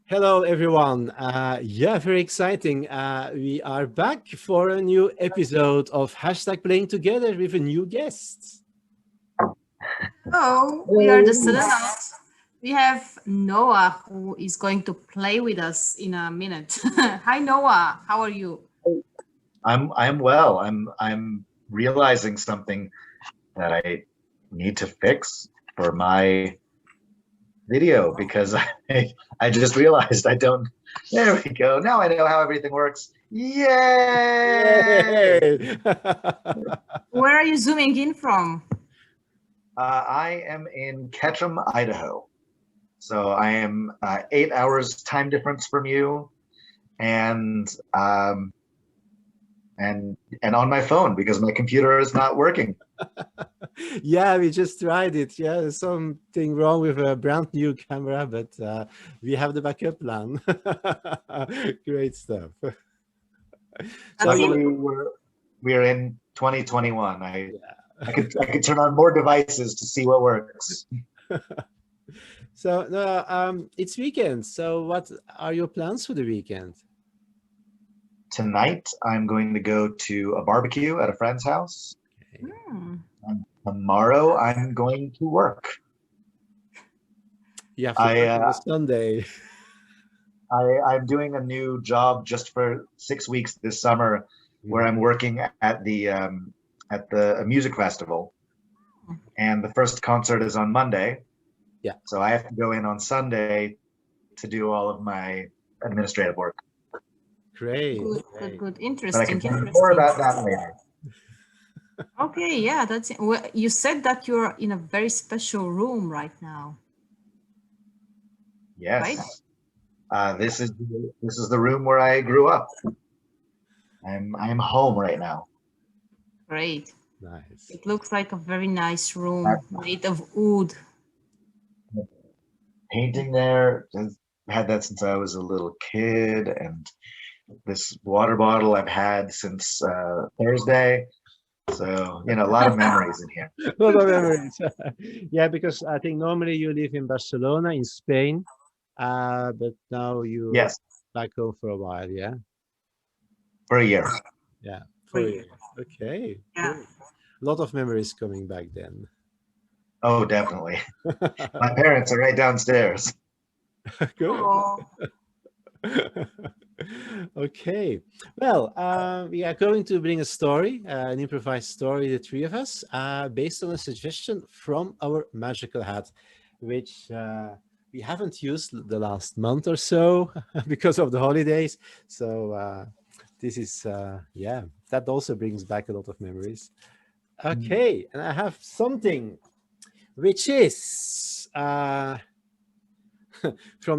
Hello, everyone. Yeah, very exciting. We are back for a new episode of Hashtag Playing Together with a new guest. So we are the Selenite. We have Noah who is going to play with us in a minute. Hi Noah, how are you? I'm well. I'm realizing something that I need to fix for my video because I just realized I don't. There we go. Now I know how everything works. Yay! Yay! Where are you zooming in from? I am in Ketchum, Idaho. So I am 8 hours time difference from you, and and on my phone because my computer is not working. Yeah, we just tried it. Yeah, there's something wrong with a brand new camera, but we have the backup plan. Great stuff. Luckily, we're in 2021. I could turn on more devices to see what works. So it's weekend. So what are your plans for the weekend? Tonight, I'm going to go to a barbecue at a friend's house. Okay. And tomorrow, I'm going to work. You have to work on a Sunday. I'm doing a new job just for 6 weeks this summer, where I'm working at the music festival, and the first concert is on Monday. Yeah. So I have to go in on Sunday to do all of my administrative work. Great. Good. But I Interesting. can tell you more about that later. Okay, yeah, that's it. Well, you said that you're in a very special room right now. Yes. Right? This is the room where I grew up. I'm home right now. Great. Nice. It looks like a very nice room made of wood. Painting there. I've had that since I was a little kid, and this water bottle I've had since Thursday. So, a lot of memories in here. A lot of memories. Yeah, because I think normally you live in Barcelona, in Spain, but now you're back home for a while, yeah? For a year. Yeah, for a year. Okay. Yeah. Cool. A lot of memories coming back then. Oh, definitely. My parents are right downstairs. Good. Okay. Well, we are going to bring a story, an improvised story, the three of us, based on a suggestion from our magical hat, which we haven't used the last month or so because of the holidays. So this is, that also brings back a lot of memories. Okay. And I have something which is from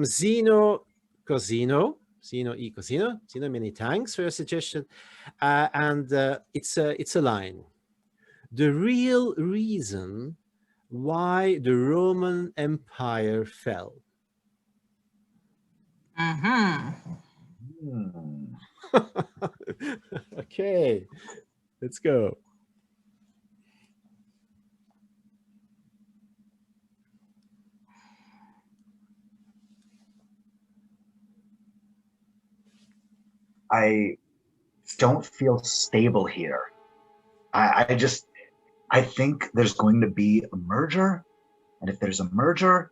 Zeno Cosino. Zeno E. Cosino. Zeno, many thanks for your suggestion. And it's a line. The real reason why the Roman Empire fell. Okay, let's go. I don't feel stable here. I think there's going to be a merger. And if there's a merger,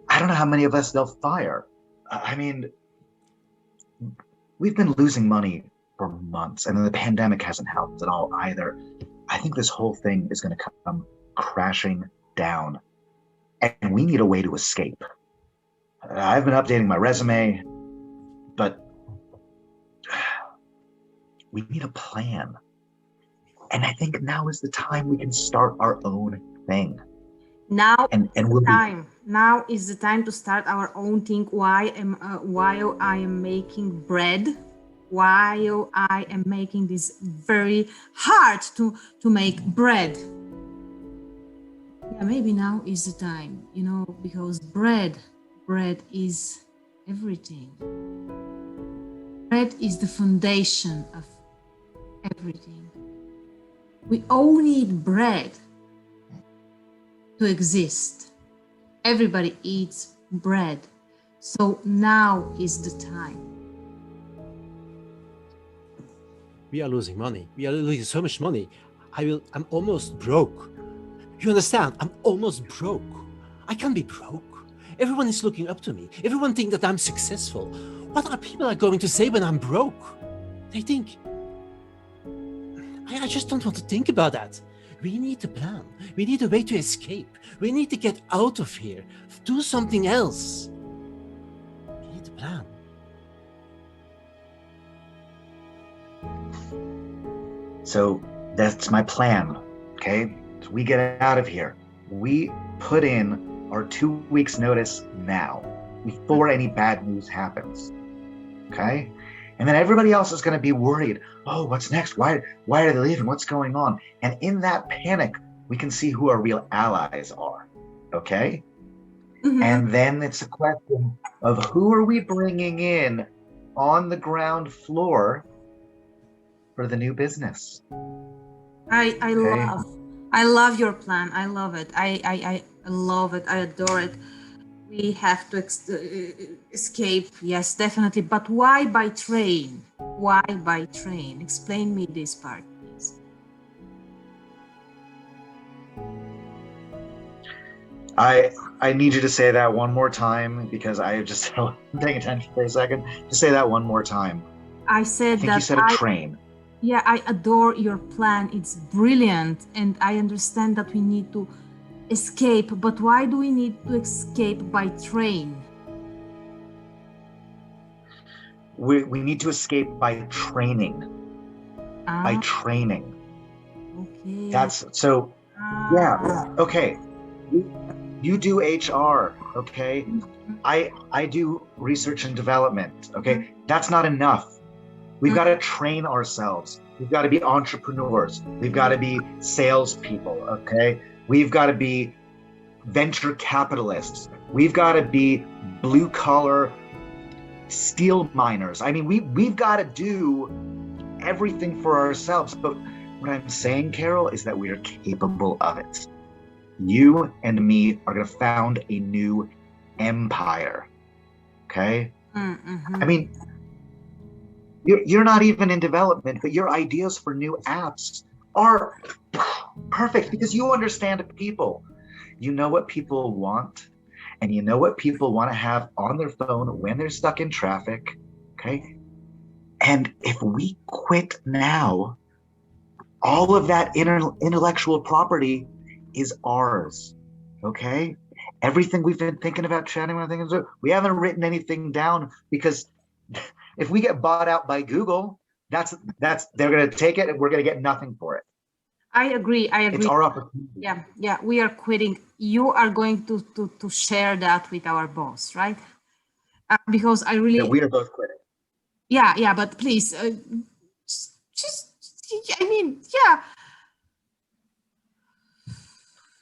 I don't know how many of us they'll fire. I mean, we've been losing money for months, and the pandemic hasn't helped at all either. I think this whole thing is going to come crashing down, and we need a way to escape. I've been updating my resume, but we need a plan. And I think now is the time we can start our own thing. Now is the time to start our own thing. While I am making bread, while I am making this very hard to make bread. Yeah, maybe now is the time, because bread is everything. Bread is the foundation of everything. We all need bread to exist. Everybody eats bread. So now is the time. We are losing money. We are losing so much money. I'm almost broke. You understand? I'm almost broke. I can't be broke. Everyone is looking up to me. Everyone thinks that I'm successful. What are people going to say when I'm broke? They think... I just don't want to think about that. We need a plan. We need a way to escape. We need to get out of here. Do something else. We need a plan. So that's my plan, okay? So we get out of here. We put in our 2 weeks notice now, before any bad news happens, okay? And then everybody else is going to be worried. Oh, what's next? Why are they leaving? What's going on? And in that panic, we can see who our real allies are, okay? Mm-hmm. And then it's a question of who are we bringing in on the ground floor for the new business. I love your plan. I love it. I love it. I adore it. We have to escape. Yes, definitely. But why by train? Why by train? Explain me this part, please. I need you to say that one more time, because I just wasn't paying attention for a second. Just say that one more time. I said that you said a train. Yeah, I adore your plan. It's brilliant. And I understand that we need to escape. But why do we need to escape by train? We need to escape by training. By training. Okay. That's so, yeah, okay. You do HR, okay? I do research and development, okay? That's not enough. We've got to train ourselves. We've got to be entrepreneurs. We've got to be salespeople, okay? We've got to be venture capitalists. We've got to be blue collar steel miners. I mean, we've got to do everything for ourselves. But what I'm saying, Carol, is that we are capable of it. You and me are going to found a new empire, okay? Mm-hmm. I mean, you're not even in development, but your ideas for new apps are perfect because you understand people. You know what people want, and you know what people want to have on their phone when they're stuck in traffic, okay? And if we quit now, all of that intellectual property is ours, okay? Everything we've been thinking about chatting, we haven't written anything down, because if we get bought out by Google, that's they're going to take it and we're going to get nothing for it. I agree. It's our opportunity. Yeah, we are quitting. You are going to share that with our boss, right? Because I really... Yeah, we are both quitting. Yeah, but please, I mean, yeah.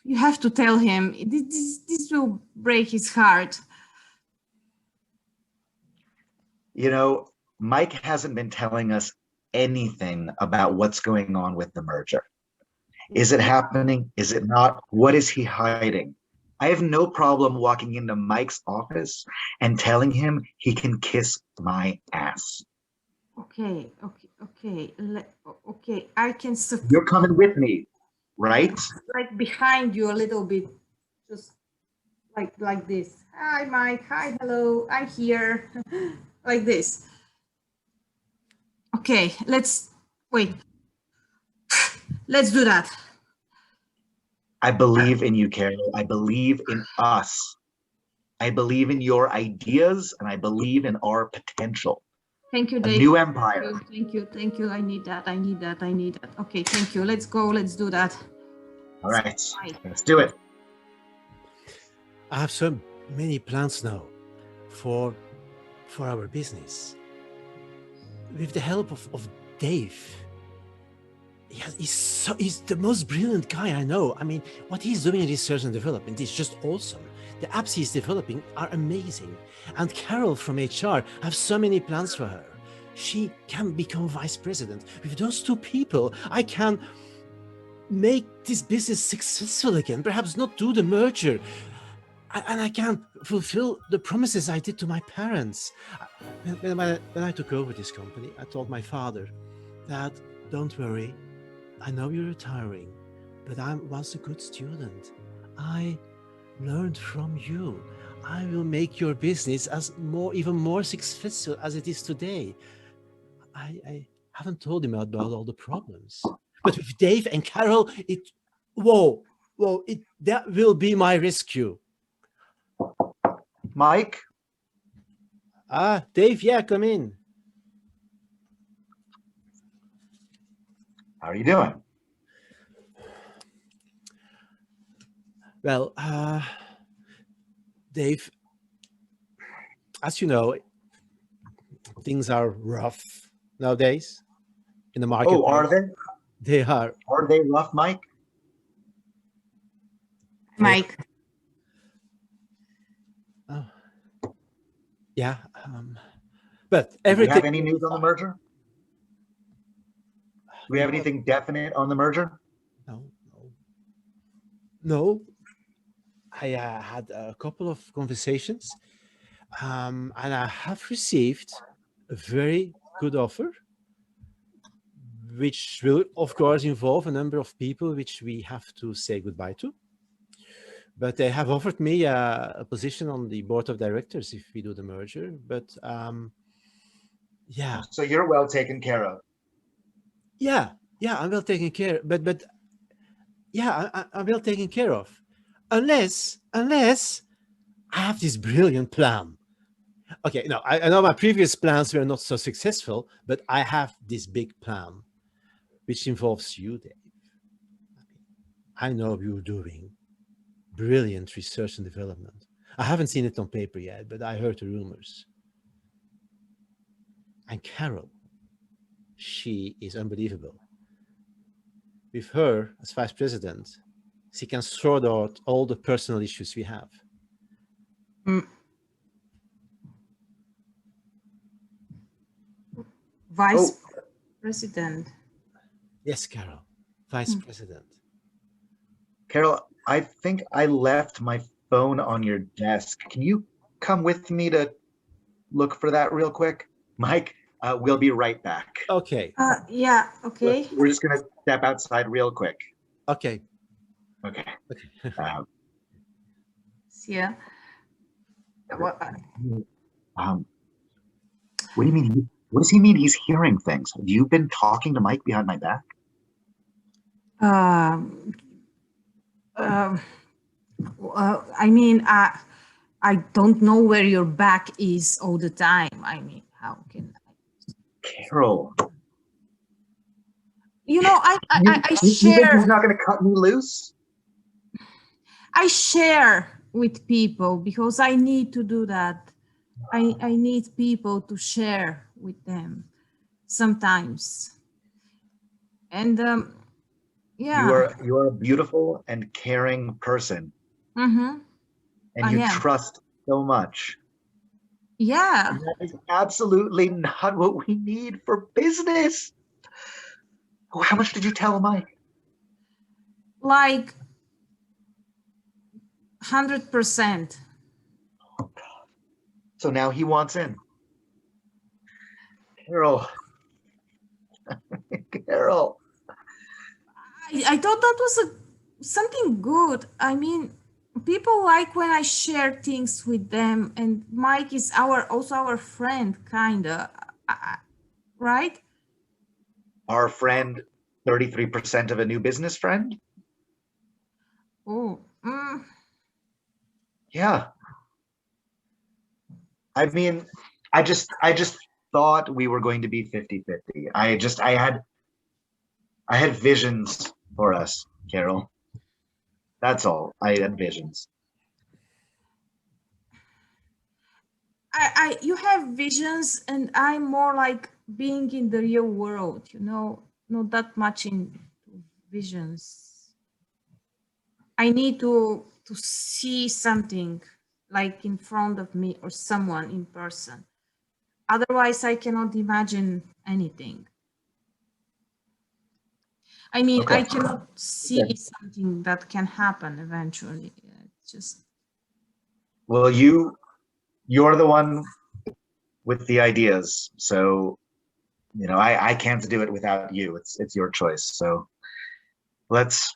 You have to tell him, this will break his heart. You know, Mike hasn't been telling us anything about what's going on with the merger. Is it happening? Is it not? What is he hiding? I have no problem walking into Mike's office and telling him he can kiss my ass. Okay. I can support. You're coming with me, right? Like behind you a little bit, just like this. Hi, Mike. Hi, hello. I'm here. Like this. Okay, let's wait. Let's do that. I believe in you, Carol. I believe in us. I believe in your ideas, and I believe in our potential. Thank you, Dave. A new empire. Thank you. I need that. Okay, thank you. Let's go. Let's do that. All right, let's do it. I have so many plans now for our business. With the help of Dave. He's the most brilliant guy I know. I mean, what he's doing in research and development is just awesome. The apps he's developing are amazing. And Carol from HR, I have so many plans for her. She can become vice president. With those two people, I can make this business successful again. Perhaps not do the merger. and I can't fulfill the promises I did to my parents. When I took over this company, I told my father that, don't worry, I know you're retiring, but I was a good student. I learned from you. I will make your business even more successful as it is today. I haven't told him about all the problems. But with Dave and Carol, whoa, that will be my rescue. Mike? Dave, yeah, come in. How are you doing? Well, Dave, as you know, things are rough nowadays in the market. Oh, are they? They are. Are they rough, Mike? Mike. Oh. Yeah. But everything. Do we have any news on the merger? Do we have anything definite on the merger? No. I had a couple of conversations, and I have received a very good offer, which will, of course, involve a number of people which we have to say goodbye to. But they have offered me a position on the board of directors if we do the merger. But yeah. So you're well taken care of. Yeah, I'm well taken care. But yeah, I'm well taken care of. Unless I have this brilliant plan. Okay, no, I know my previous plans were not so successful, but I have this big plan, which involves you, Dave. I know you're doing brilliant research and development. I haven't seen it on paper yet, but I heard the rumors. And Carol, she is unbelievable. With her as vice president, she can sort out all the personal issues we have. Vice President. Yes, Carol, Vice President. Carol, I think I left my phone on your desk. Can you come with me to look for that real quick? Mike, we'll be right back. Okay. Yeah, okay. We're just going to step outside real quick. Okay. Okay. Yeah. What do you mean? What does he mean he's hearing things? Have you been talking to Mike behind my back? I mean, I don't know where your back is all the time. I mean, how can I? Carol. You know, I you share. think he's not going to cut me loose? I share with people because I need to do that. I need people to share with them sometimes. And yeah. You are a beautiful and caring person. Mm-hmm. And you trust so much. Yeah. And that is absolutely not what we need for business. Oh, how much did you tell Mike? Like 100%. Oh, God. So now he wants in. Carol. Carol. I thought that was something good. I mean, people like when I share things with them, and Mike is also our friend, kinda, right? Our friend, 33% of a new business friend? Oh. Yeah. I mean, I just thought we were going to be 50-50. I had visions for us, Carol. That's all. I had visions. You have visions, and I'm more like being in the real world, you know, not that much in visions. I need to see something like in front of me or someone in person. Otherwise, I cannot imagine anything. I mean, I cannot see something that can happen eventually. It's just. Well, you're the one with the ideas, so I can't do it without you. It's your choice. So let's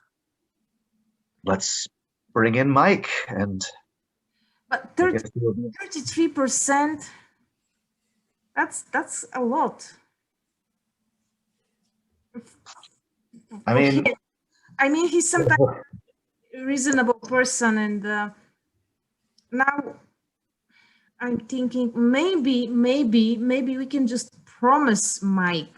bring in Mike and. But 33%, that's a lot. I mean, he's sometimes a reasonable person, and now I'm thinking maybe we can just promise Mike,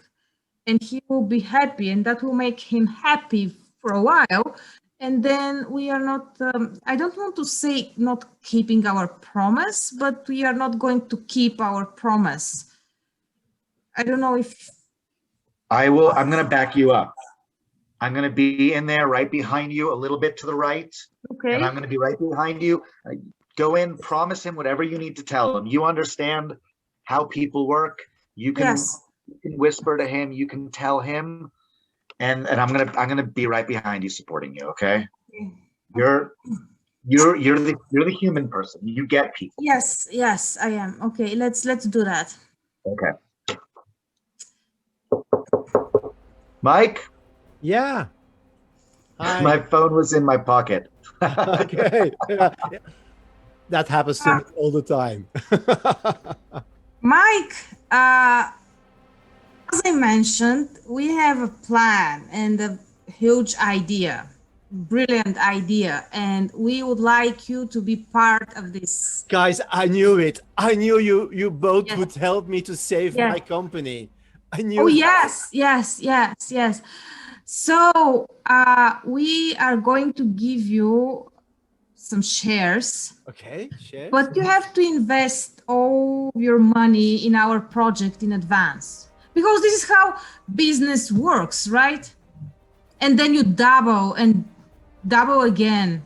and he will be happy, and that will make him happy for a while. And then we are not, I don't want to say not keeping our promise, but we are not going to keep our promise. I don't know if. I'm going to back you up. I'm going to be in there right behind you, a little bit to the right. Okay. And I'm going to be right behind you. Go in, promise him whatever you need to tell him. You understand how people work. You can, you can whisper to him. You can tell him. And I'm gonna be right behind you, supporting you. Okay. You're the human person. You get people. Yes, I am. Okay, let's do that. Okay. Mike? Yeah. Hi. My phone was in my pocket. Okay. Yeah. That happens to me all the time. Mike, as I mentioned, we have a plan and a huge idea, brilliant idea, and we would like you to be part of this. Guys, I knew it. I knew you both would help me to save my company. I knew. Oh, yes. So we are going to give you some shares. Okay, shares. But you have to invest all your money in our project in advance, because this is how business works, right? And then you double and double again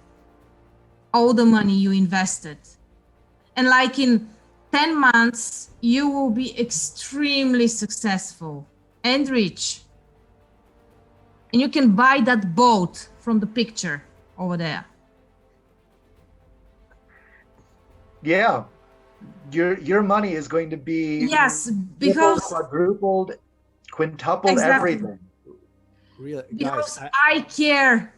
all the money you invested. And like in 10 months, you will be extremely successful and rich. And you can buy that boat from the picture over there. Yeah. Your money is going to be because quadrupled, quintupled, everything. Really, because guys, I care.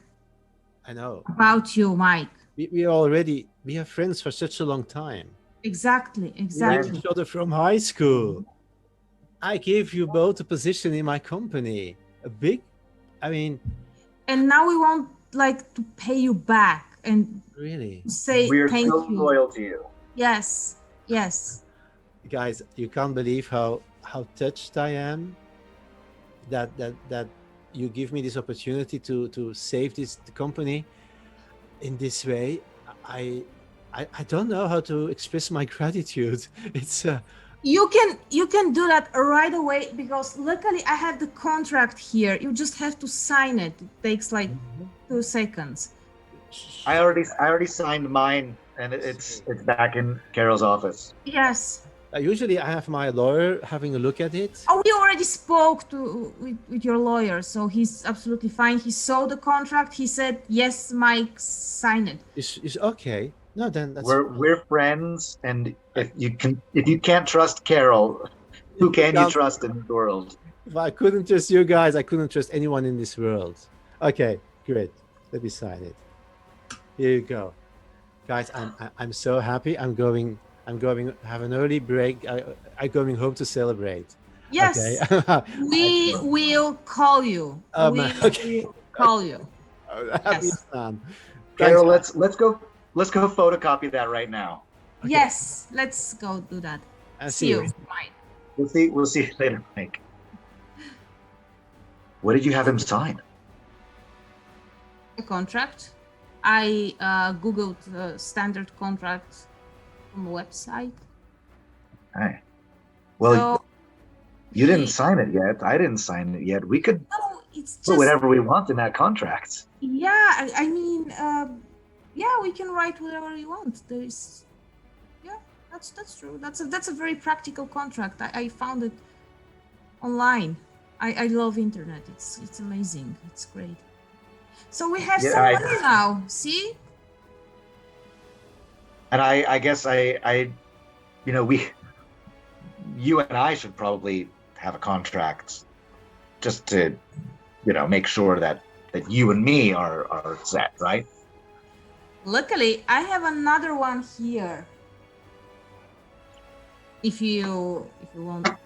I know about you, Mike. We are friends for such a long time. Exactly. We know each other from high school. I gave you both a position in my company, and now we want like to pay you back and really say we're thank so you. Loyal to you. Yes. Guys, you can't believe how touched I am that you give me this opportunity to save this company in this way. I don't know how to express my gratitude. It's you can do that right away, because luckily I have the contract here. You just have to sign it. It takes like 2 seconds. I already signed mine, and it's back in Carol's office. Yes. Usually I have my lawyer having a look at it. Oh, we already spoke with your lawyer, so he's absolutely fine. He saw the contract. He said, yes, Mike, sign it. It's okay. No, then that's we're friends, and if you can't trust Carol, who can you trust in the world? If I couldn't trust you guys, I couldn't trust anyone in this world. Okay, great. Let me sign it. Here you go, guys. I'm so happy. I'm going have an early break. I'm going home to celebrate. Yes. Okay. We will call you. We will call you. Happy man. Carol, let's go photocopy that right now. Okay. Yes, let's go do that. See you, Mike. We'll see you later, Mike. What did you have him sign? A contract. I googled standard contracts on the website. Hey. Well, you didn't sign it yet. I didn't sign it yet. We could put whatever we want in that contract. Yeah, I mean, yeah, we can write whatever you want. That's true. That's a very practical contract. I found it online. I love internet. It's amazing. It's great. So we have some money now. See? And I guess you know, you and I should probably have a contract just to, you know, make sure that you and me are set, right? Luckily, I have another one here. If you want to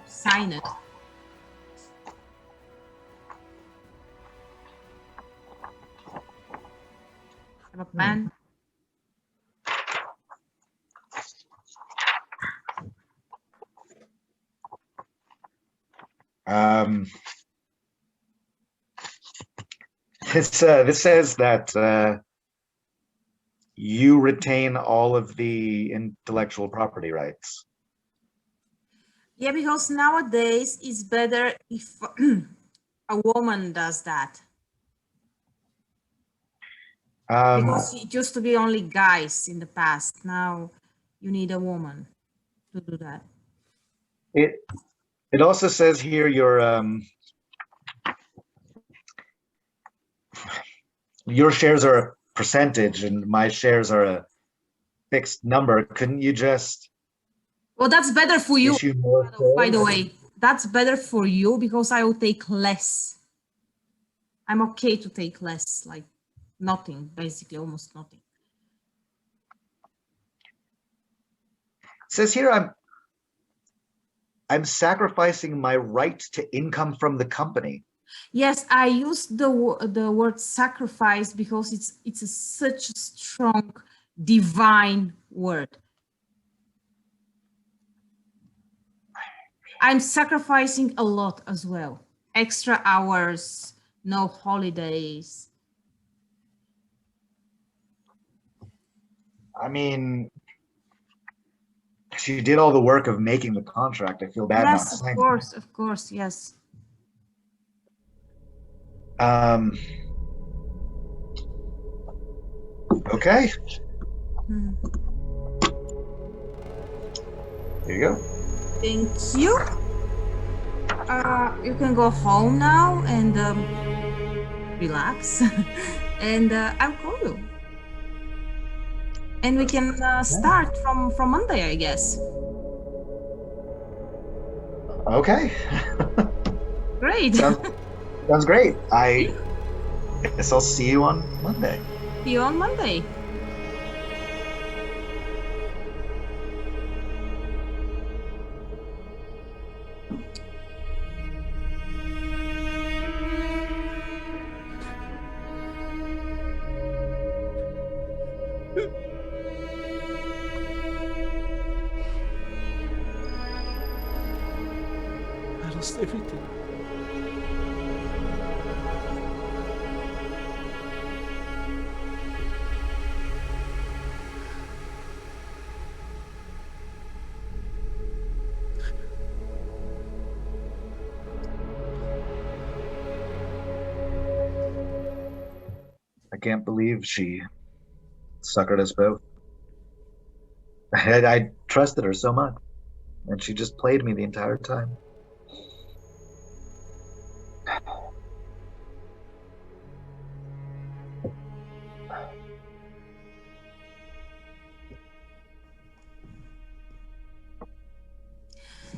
sign it. Have a pen. This says that you retain all of the intellectual property rights. Yeah, because nowadays it's better if a woman does that. Because it used to be only guys in the past. Now you need a woman to do that. It also says here your shares are a percentage and my shares are a fixed number. Couldn't you just Well, that's better for you, issue more by the way. That's better for you because I will take less. I'm okay to take less, like nothing, basically almost nothing. It says here I'm sacrificing my right to income from the company. Yes, I use the word sacrifice because it's such a strong divine word. I'm sacrificing a lot as well. Extra hours, no holidays. I mean, she did all the work of making the contract. I feel bad not signing. Yes, of course, yes. Okay. There you go. Thank you. You can go home now and relax, and I'll call you. And we can start from Monday, I guess. Okay. Great. Sounds great. I guess I'll see you on Monday. See you on Monday. I lost everything. I can't believe she suckered us both. I trusted her so much, and she just played me the entire time.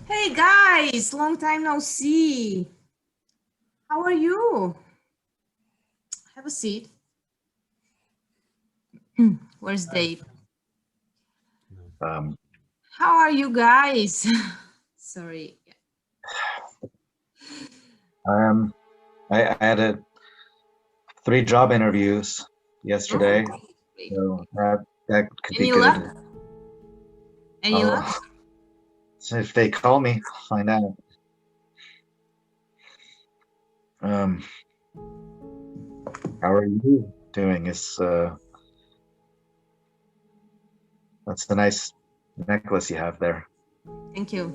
Hey guys, long time no see. How are you? Have a seat. Where's Dave? How are you guys? Sorry. I had 3 job interviews yesterday, Oh, so that could be Any good. luck? Any luck? So if they call me, I'll find out. How are you doing? That's a nice necklace you have there. Thank you.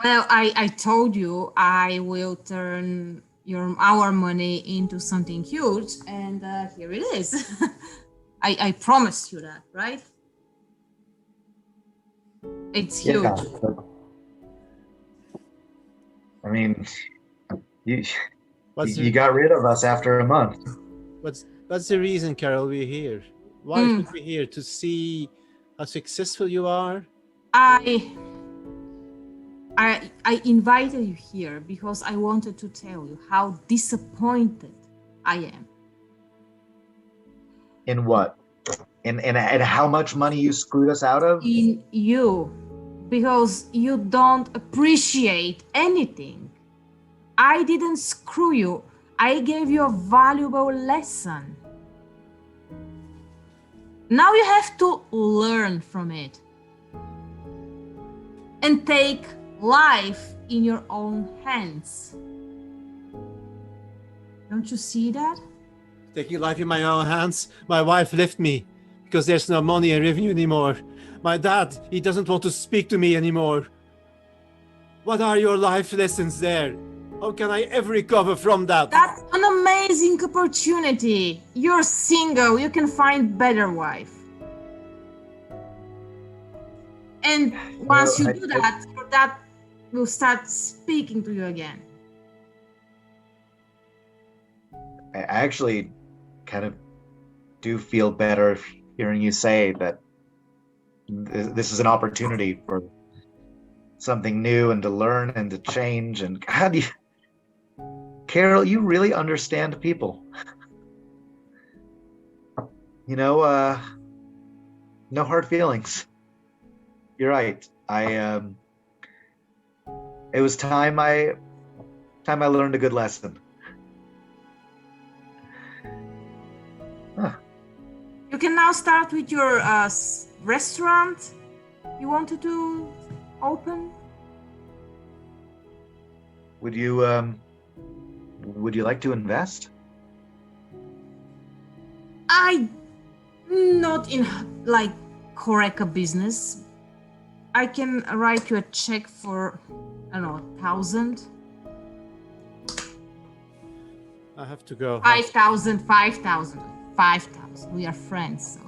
Well, I told you I will turn our money into something huge, and here it is. I promised you that, right? It's huge. Yeah, I mean, you got rid of us after a month. What's the reason, Carol, we're here? why should we here? To see how successful you are? I invited you here because I wanted to tell you how disappointed I am. In what? In how much money you screwed us out of? In you, because you don't appreciate anything. I didn't screw you. I gave you a valuable lesson. Now you have to learn from it and take life in your own hands. Don't you see that? Taking life in my own hands. My wife left me because there's no money and revenue anymore. My dad, he doesn't want to speak to me anymore. What are your life lessons there? How can I ever recover from that? That's an amazing opportunity. You're single, you can find better wife. And once you do that, your dad will start speaking to you again. I actually kind of do feel better hearing you say that this is an opportunity for something new and to learn and to change. And God, Carol, you really understand people. You know, no hard feelings. You're right. It was time I learned a good lesson. Huh. You can now start with your restaurant you wanted to open. Would you like to invest? I not in like Horeca business. I can write you a check for, I don't know, 1,000. I have to go. 5,000, 5,000, 5,000. We are friends, so.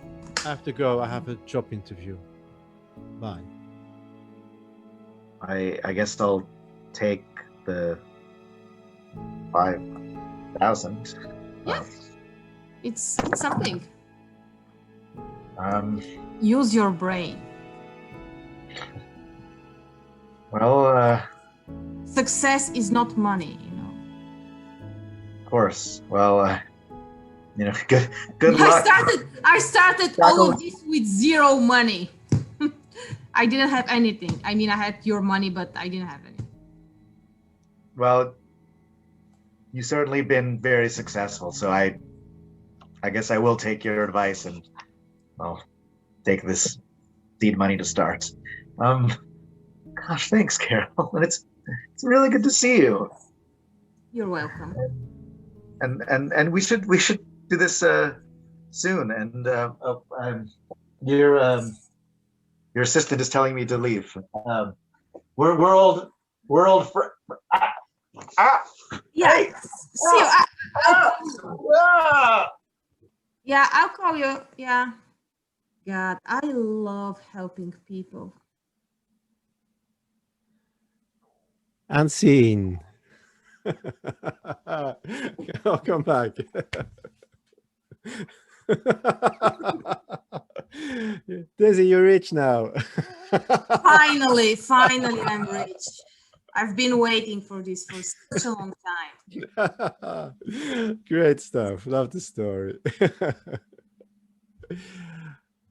I have to go. I have a job interview. Bye. I guess I'll take the 5,000. Yeah. It's something. Um, Use your brain. Well, Success is not money, you know. of course. Well, you know, good luck. I started all of this with zero money. I didn't have anything. I mean, I had your money, but I didn't have any. Well, you've certainly been very successful, so I guess I will take your advice and, well, take this seed money to start. Gosh, thanks, Carol. And it's really good to see you. You're welcome. And we should do this soon. And your assistant is telling me to leave. We're old Yeah. Hey! See you. Ah! Yeah, I'll call you. Yeah. God, I love helping people. Unseen. I'll come back. Daisy, you're rich now. Finally, I'm rich. I've been waiting for this for such a long time. Great stuff. Love the story.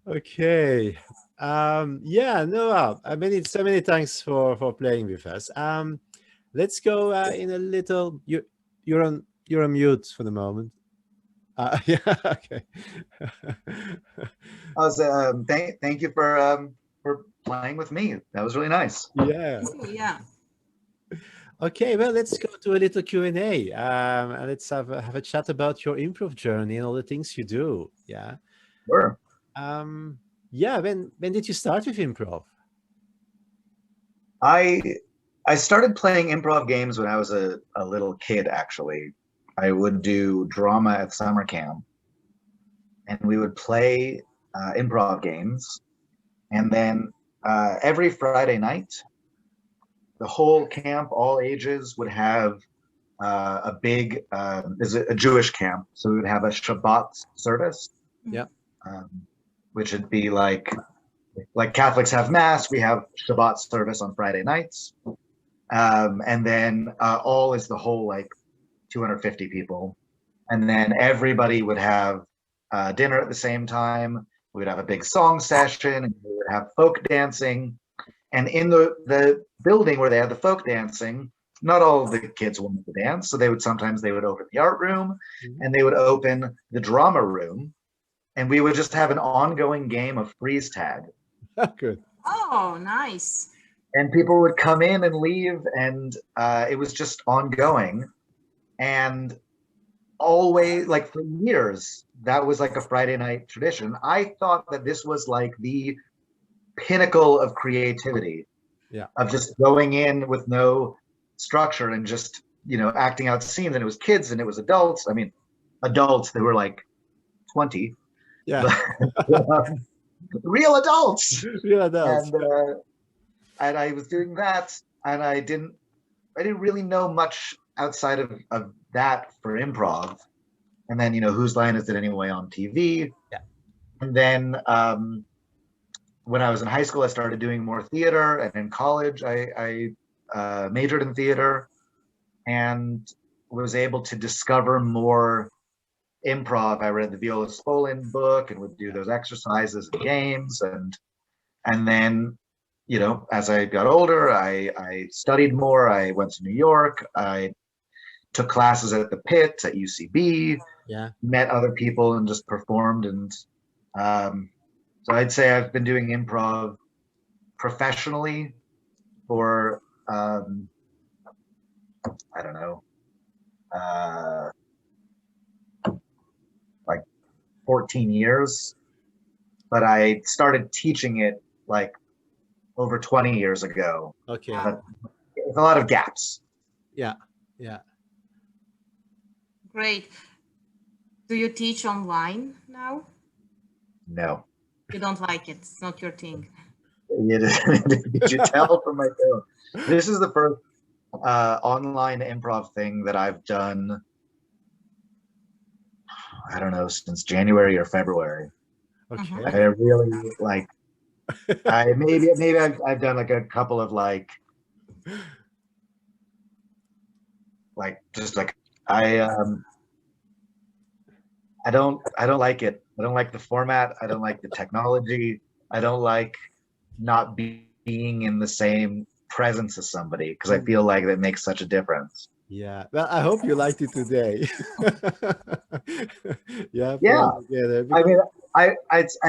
Okay. Yeah, Noah, so many thanks for playing with us. Let's go in a little. You're on mute for the moment. Yeah. Okay. Thank you for playing with me. That was really nice. Yeah. Yeah. Okay, well, let's go to a little Q&A, and let's have a chat about your improv journey and all the things you do. Yeah. Sure. Yeah. When did you start with improv? I started playing improv games when I was a little kid. Actually, I would do drama at summer camp, and we would play improv games, and then every Friday night, the whole camp, all ages, would have a big, is a Jewish camp, so we would have a Shabbat service. Yeah. which would be like Catholics have mass, we have Shabbat service on Friday nights, and then all is the whole like 250 people, and then everybody would have dinner at the same time. We would have a big song session, and we would have folk dancing. And in the building where they had the folk dancing, not all of the kids wanted to dance, so they would open the art room, and they would open the drama room, and we would just have an ongoing game of freeze tag. Good. Oh, nice. And people would come in and leave, and it was just ongoing. And always, like for years, that was like a Friday night tradition. I thought that this was like the pinnacle of creativity, of just going in with no structure and just, acting out scenes. And it was kids and it was adults. I mean, adults, they were like 20. Yeah. Real adults. Real adults. And I was doing that, and I didn't really know much outside of that for improv. And then, Whose Line Is It Anyway on TV. Yeah. And then when I was in high school, I started doing more theater, and in college, I majored in theater and was able to discover more improv. I read the Viola Spolin book and would do those exercises and games, and then, as I got older, I studied more. I went to New York. I took classes at the Pit at UCB. Yeah. Met other people and just performed. And so I'd say I've been doing improv professionally for I don't know, like 14 years, but I started teaching it like over 20 years ago. Okay. But with a lot of gaps. Yeah. Yeah. Great. Do you teach online now? No. You don't like it. It's not your thing. Did you tell from my tone? This is the first online improv thing that I've done, I don't know, since January or February. Okay. I really like, maybe I've done like a couple of like just like I don't like it. I don't like the format. I don't like the technology. I don't like not being in the same presence as somebody, because I feel like that makes such a difference. Yeah. Well, I hope you liked it today. Yeah. Yeah. I mean, I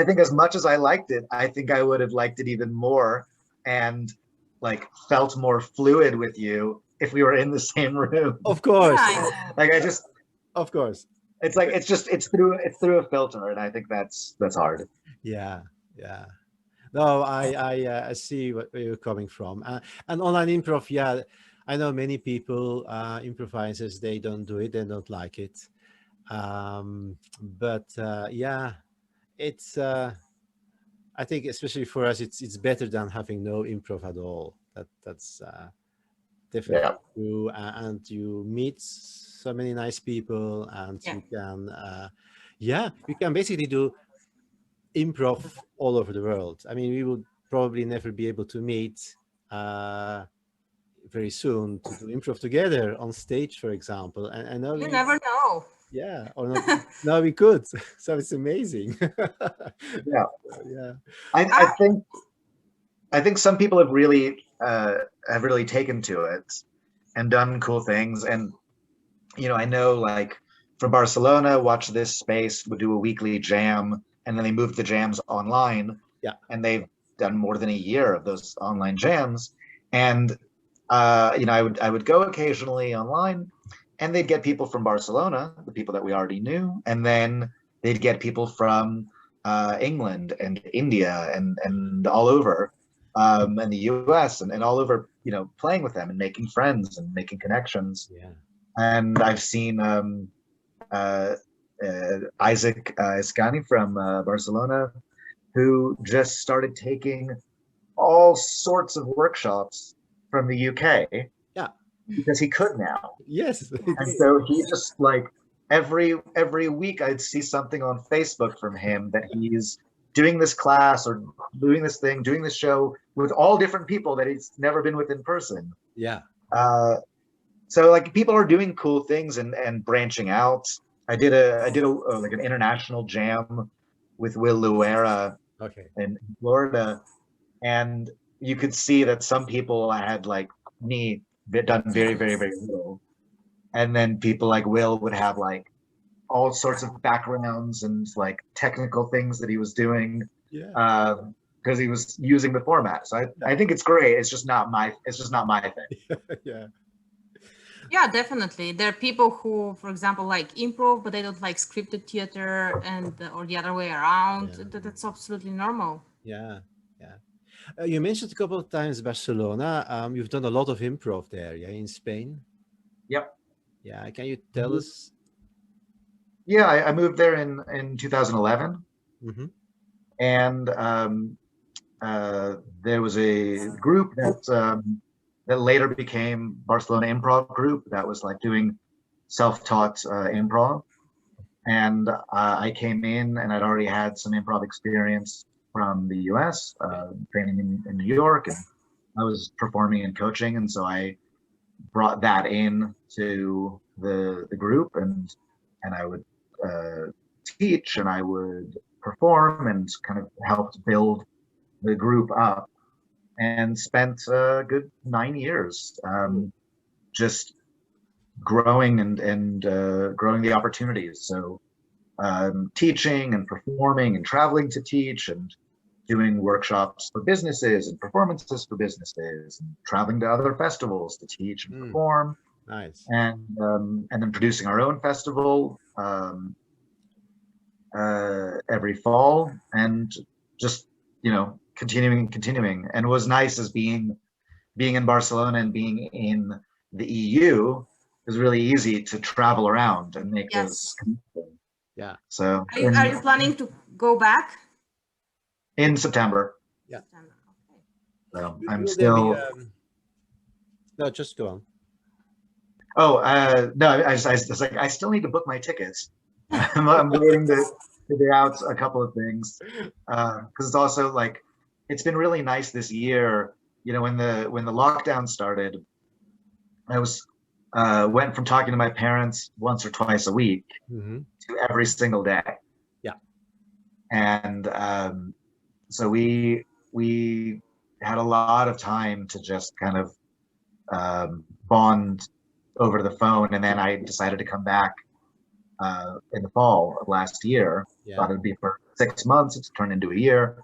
think as much as I liked it, I think I would have liked it even more and like felt more fluid with you if we were in the same room. Of course. Like Of course. It's like it's through a filter, and I think that's hard. Yeah. Yeah. No, I see where you're coming from. And online improv, yeah, I know many people, improvisers, they don't do it, they don't like it. But yeah, it's I think especially for us, it's better than having no improv at all. That's definitely true. And you meet so many nice people, and you can basically do improv all over the world. I mean, we would probably never be able to meet very soon to do improv together on stage, for example. And now you never know. Yeah, or not. Now we could. So it's amazing. Yeah. Yeah. I think some people have really taken to it and done cool things. And I know, like, for Barcelona, Watch This Space would do a weekly jam, and then they moved the jams online. Yeah. And they've done more than a year of those online jams. And I would go occasionally online, and they'd get people from Barcelona, the people that we already knew, and then they'd get people from England and India and all over, and the US and all over, playing with them and making friends and making connections. Yeah. And I've seen Isaac Iscani from Barcelona, who just started taking all sorts of workshops from the UK. Yeah. Because he could now. Yes. And so he just like every week I'd see something on Facebook from him that he's doing this class or doing this thing, doing this show with all different people that he's never been with in person. Yeah. So like people are doing cool things and branching out. I did a like an international jam with Will Luera Okay. in Florida, and you could see that some people had like me done very very little, and then people like Will would have like all sorts of backgrounds and like technical things that he was doing Yeah. because he was using the format. So I think it's great. It's just not my thing. Yeah. Yeah, definitely. There are people who, for example, like improv, but they don't like scripted theater, and or the other way around. Yeah. That's absolutely normal. Yeah. Yeah. You mentioned a couple of times Barcelona. You've done a lot of improv there, yeah, in Spain. Yep. Yeah. Can you tell us? Yeah, I moved there in 2011, Mm-hmm. and there was a group that later became Barcelona Improv Group that was like doing self-taught improv. And I came in and I'd already had some improv experience from the US, training in New York, and I was performing and coaching. And so I brought that in to the group, and I would teach and I would perform and kind of helped build the group up, and spent a good 9 years just growing and growing the opportunities. So teaching and performing and traveling to teach and doing workshops for businesses and performances for businesses and traveling to other festivals to teach and perform. Nice. And then producing our own festival every fall, and just continuing. And it was nice as being in Barcelona and being in the EU. It was really easy to travel around and make those connections. Yeah. So Are you planning to go back in September? Yeah. So I'm Will still. there be, no, just go on. Oh no! I was like, I still need to book my tickets. I'm waiting to figure out a couple of things because it's also like it's been really nice this year. You know, when the lockdown started, I went from talking to my parents once or twice a week to every single day. Yeah. And so we had a lot of time to just kind of bond over the phone, and then I decided to come back in the fall of last year. Yeah. Thought it'd be for 6 months. It's turned into a year.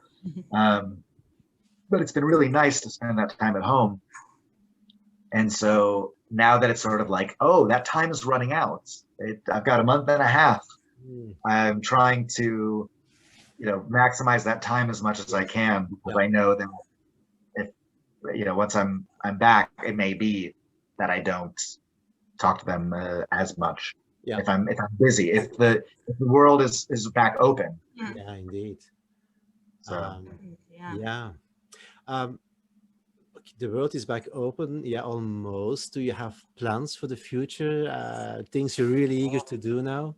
But it's been really nice to spend that time at home. And so now that it's sort of like, oh, that time is running out. I've got a month and a half. I'm trying to, maximize that time as much as I can, because I know that if, once I'm back, it may be that I don't talk to them as much. Yeah. If I'm busy, if the world is back open. Yeah, indeed. So yeah. The world is back open. Yeah, almost. Do you have plans for the future? Things you're really eager to do now?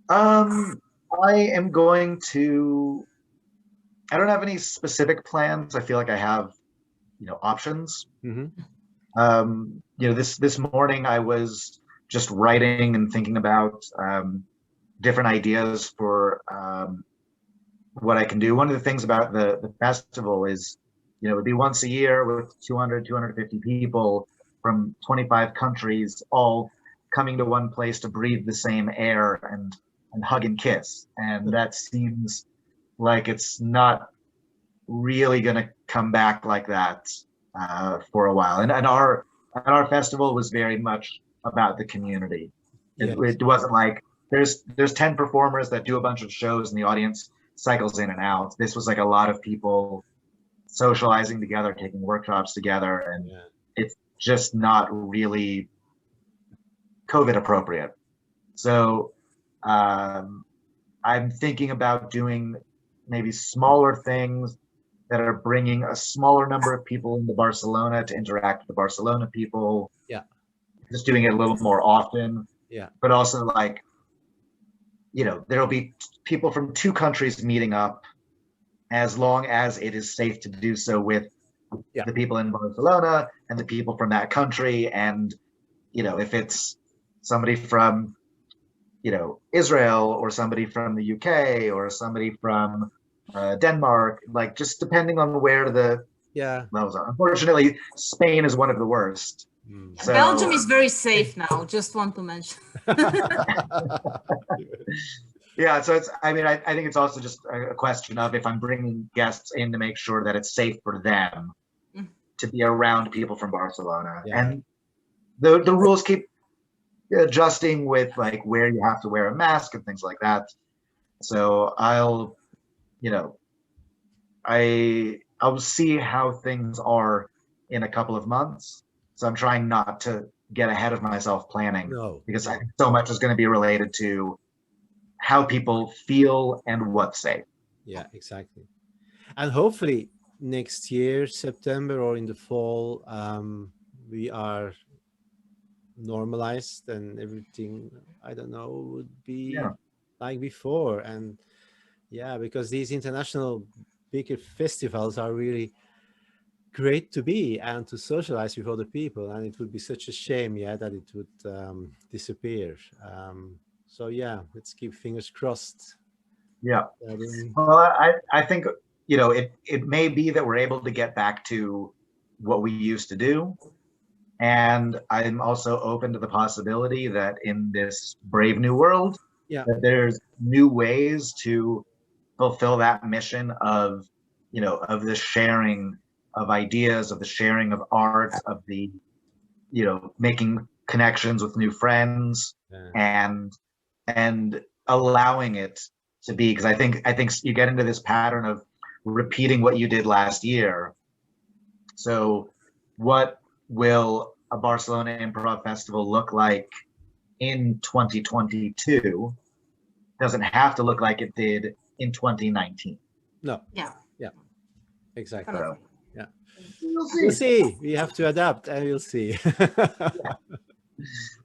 I am going to. I don't have any specific plans. I feel like I have, options. This morning I was just writing and thinking about different ideas for what I can do. One of the things about the festival is, it would be once a year with 250 people from 25 countries, all coming to one place to breathe the same air and hug and kiss. And that seems like it's not really going to come back like that for a while. And our festival was very much about the community. It wasn't like there's 10 performers that do a bunch of shows and the audience cycles in and out. This was like a lot of people socializing together, taking workshops together, and it's just not really COVID appropriate. So I'm thinking about doing maybe smaller things that are bringing a smaller number of people into Barcelona to interact with the Barcelona people. Yeah. Just doing it a little more often. Yeah. but also like, you know, there'll be people from two countries meeting up as long as it is safe to do so with Yeah. the people in Barcelona and the people from that country. And, you know, if it's somebody from, you know, Israel or somebody from the UK or somebody from Denmark, like just depending on where the Yeah. levels are. Unfortunately, Spain is one of the worst. Mm. So, Belgium is very safe now. Just want to mention. yeah, so it's, I mean, I think it's also just a question of if I'm bringing guests in to make sure that it's safe for them Mm. to be around people from Barcelona. Yeah. And the rules keep adjusting with like where you have to wear a mask and things like that. So I'll, you know, I'll see how things are in a couple of months. So I'm trying not to get ahead of myself planning No. because I think so much is going to be related to how people feel and what's safe. Yeah, exactly. And hopefully next year, September or in the fall, we are normalized and everything, I don't know, would be Yeah. like before. And yeah, because these international bigger festivals are really great to be and to socialize with other people. And it would be such a shame, yeah, that it would disappear. So yeah, let's keep fingers crossed. Yeah. That in, Well, I think, you know, it may be that we're able to get back to what we used to do. And I'm also open to the possibility that in this brave new world, yeah, that there's new ways to fulfill that mission of, you know, of the sharing of ideas, of the sharing of art, of the, you know, making connections with new friends yeah, and allowing it to be, because I think you get into this pattern of repeating what you did last year. So what will a Barcelona Improv Festival look like in 2022 doesn't have to look like it did in 2019. no, Yeah. yeah, exactly. So Yeah, we'll we'll see. see. We have to adapt, and we'll see.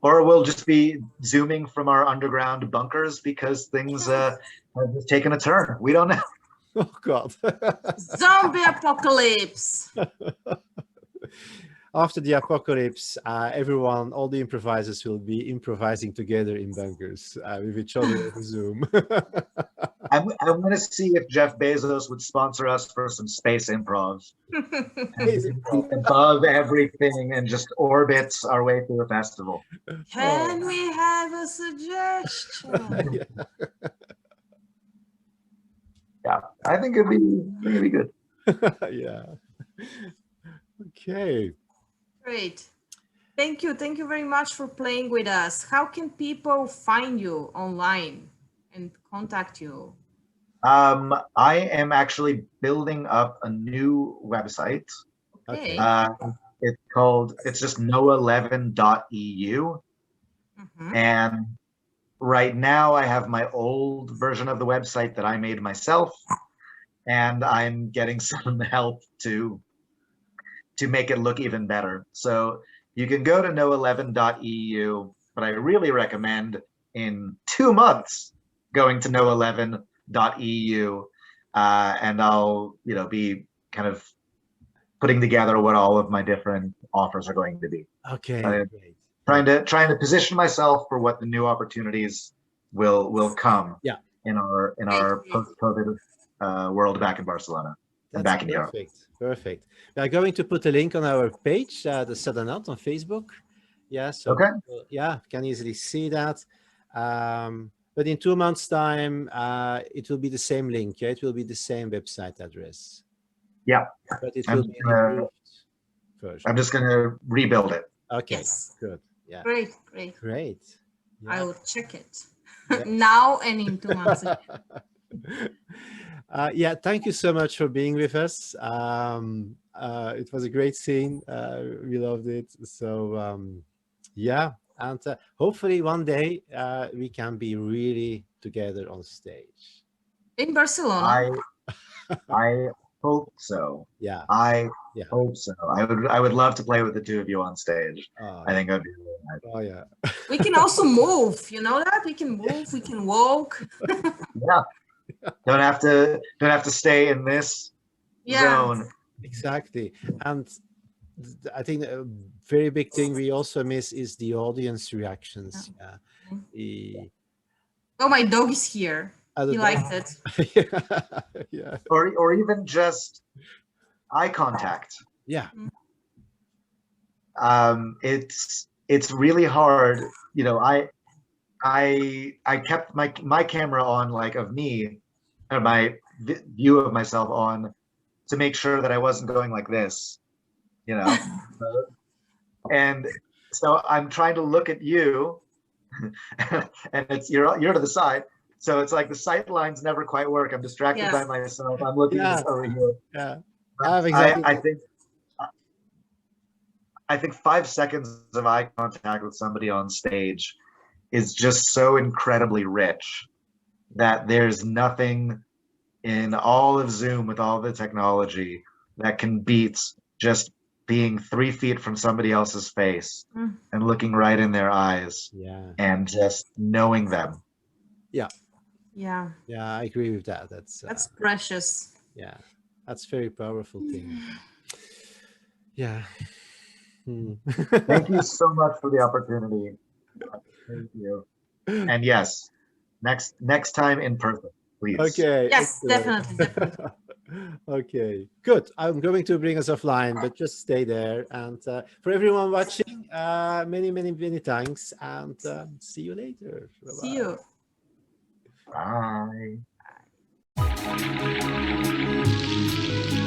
Or we'll just be zooming from our underground bunkers because things have just taken a turn. We don't know. Oh God! Zombie apocalypse. After the apocalypse, everyone, all the improvisers will be improvising together in bunkers with each other over Zoom. I'm going to see if Jeff Bezos would sponsor us for some space improv. Space improv. Above everything and just orbits our way through the festival. Can we have a suggestion? Yeah. Yeah, I think it'd be good. Yeah. Okay. Great. Thank you. Thank you very much for playing with us. How can people find you online and contact you? I am actually building up a new website. Okay. It's just noahlevin.eu. Mhm. And right now I have my old version of the website that I made myself, and I'm getting some help to make it look even better. So you can go to noahlevin.eu, but I really recommend in 2 months going to noahlevin.eu, and I'll, you know, be kind of putting together what all of my different offers are going to be. Okay. Great. Trying to position myself for what the new opportunities will come. Yeah. In our post-COVID world back in Barcelona and back in Europe. Perfect. We are going to put a link on our page, the Southern Out on Facebook. Yeah. So Okay. yeah, can easily see that. But in 2 months' time, it will be the same link. Yeah, it will be the same website address. Yeah. But it will be an improved version. I'm just gonna rebuild it. Okay. Yes. Good. Yeah. Great. Great. Yeah. I will check it Yeah. now and in 2 months. Yeah, thank you so much for being with us. It was a great scene. We loved it. So yeah, and hopefully one day we can be really together on stage. In Barcelona. hope so. Yeah. I Yeah. hope so. I would love to play with the two of you on stage. Oh, I think that'd be really nice. oh yeah. We can also move. You know that we can move. We can walk. Yeah. Don't have to stay in this zone. Exactly. And I think a very big thing we also miss is the audience reactions. Yeah. Oh, my dog is here. He liked it. Yeah. Or even just eye contact. Yeah. It's really hard. You know, I kept my camera on, like, of me, or my view of myself on, to make sure that I wasn't going like this, you know. And so I'm trying to look at you, and you're to the side, so it's like the sight lines never quite work. I'm distracted by myself. I'm looking over here. Yeah. Exactly. I think 5 seconds of eye contact with somebody on stage is just so incredibly rich that there's nothing in all of Zoom, with all the technology, that can beat just being 3 feet from somebody else's face and looking right in their eyes, and just knowing them. Yeah. Yeah. Yeah, I agree with that. That's precious. Yeah, that's very powerful thing. Yeah. Thank you so much for the opportunity. Thank you. And yes, next time in person, please. Okay. Yes, definitely. Okay, good. I'm going to bring us offline, but just stay there. And for everyone watching, many thanks, and see you later. Bye-bye. See you. Bye.